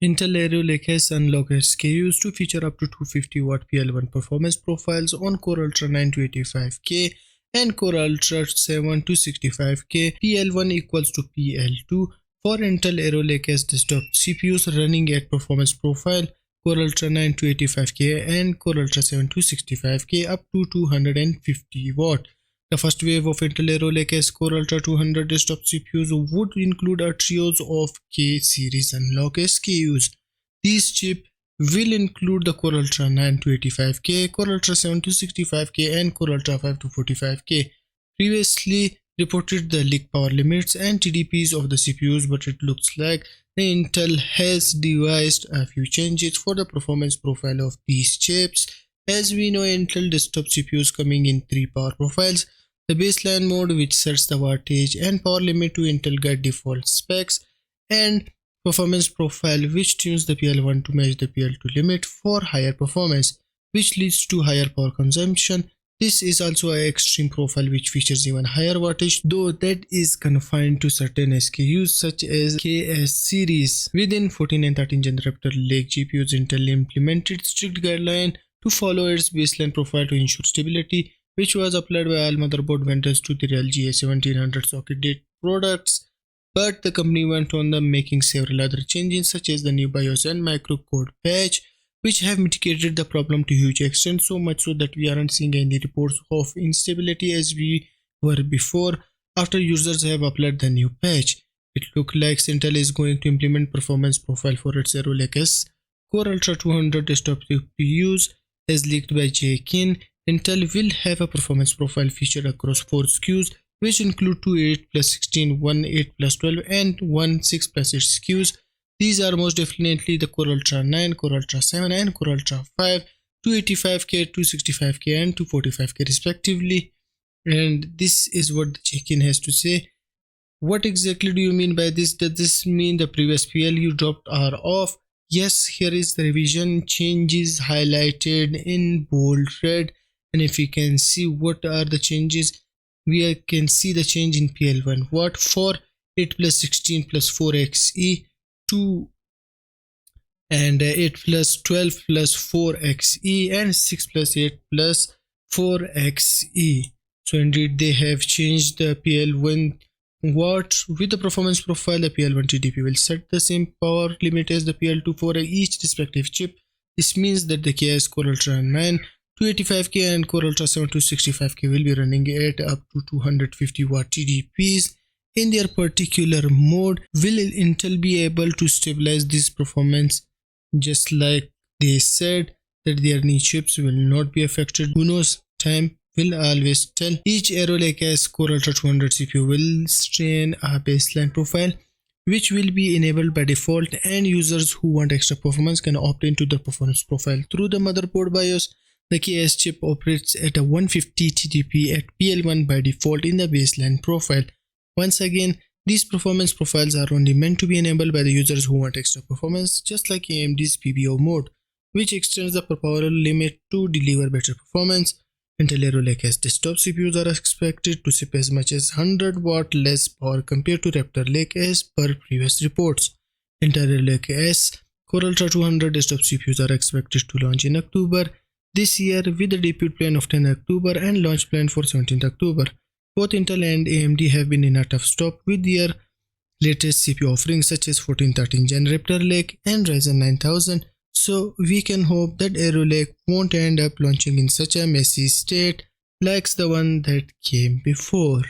Intel Arrow Lake has unlocked SKUs to feature up to 250W PL1 performance profiles on Core Ultra 9 285K and Core Ultra 7 265K. PL1 equals to PL2 for Intel Arrow Lake desktop CPUs running at performance profile Core Ultra 9 285K and Core Ultra 7 265K up to 250W. The first wave of Intel Arrow Lake Core Ultra 200 desktop CPUs would include a trio of K-series Unlocked SKUs. These chips will include the Core Ultra 9 285K, Core Ultra 7 265K and Core Ultra 5 245K. Previously reported the leak power limits and TDPs of the CPUs, but it looks like the Intel has devised a few changes for the performance profile of these chips. As we know, Intel desktop CPUs coming in three power profiles. The baseline mode, which sets the wattage and power limit to Intel Guide default specs, and performance profile, which tunes the PL1 to match the PL2 limit for higher performance, which leads to higher power consumption. This is also an extreme profile which features even higher wattage, though that is confined to certain SKUs such as K-series. Within 14 and 13 Gen Raptor Lake GPUs, Intel implemented strict guideline to follow its baseline profile to ensure stability, which was applied by all motherboard vendors to the real GA1700 socket date products. But the company went on making several other changes such as the new BIOS and microcode patch, which have mitigated the problem to huge extent, so much so that we aren't seeing any reports of instability as we were before after users have applied the new patch. It looks like Intel is going to implement performance profile for its Arrow Lake Core Ultra 200 desktop CPUs as leaked by Kin. Intel will have a performance profile featured across 4 SKUs, which include 2 8+16, 1 8+12 and 1 6+8 SKUs. These are most definitely the Core Ultra 9, Core Ultra 7 and Core Ultra 5, 285K, 265K and 245K respectively. And this is what the Kin has to say. What exactly do you mean by this? Does this mean the previous PLU dropped are off? Yes, here is the revision changes highlighted in bold red. And if you can see what are the changes, we can see the change in PL1. What for 8+16 plus 4xe 2 and 8+12 plus 4xe and 6+8 plus 4xe. So indeed they have changed the PL1. What with the performance profile, the PL1 TDP will set the same power limit as the PL2 for each respective chip. This means that the KS Core Ultra 9 285K and Core Ultra 7 265K will be running at up to 250W TDPs in their particular mode. Will Intel be able to stabilize this performance just like they said that their new chips will not be affected? Who knows? Time will always tell. Each Arrow Lake Core Ultra 200 CPU will strain a baseline profile which will be enabled by default, and users who want extra performance can opt into the performance profile through the motherboard BIOS. The KS chip operates at a 150 TDP at PL1 by default in the baseline profile. Once again, these performance profiles are only meant to be enabled by the users who want extra performance, just like AMD's PBO mode, which extends the power limit to deliver better performance. Intel Arrow Lake desktop CPUs are expected to sip as much as 100W less power compared to Raptor Lake as per previous reports. Intel Arrow Lake Core Ultra 200 desktop CPUs are expected to launch in October this year with a debut plan of 10 October and launch plan for 17th October. Both Intel and AMD have been in a tough stop with their latest CPU offerings such as 14-13 Gen Raptor Lake and Ryzen 9000. So we can hope that Arrow Lake won't end up launching in such a messy state like the one that came before.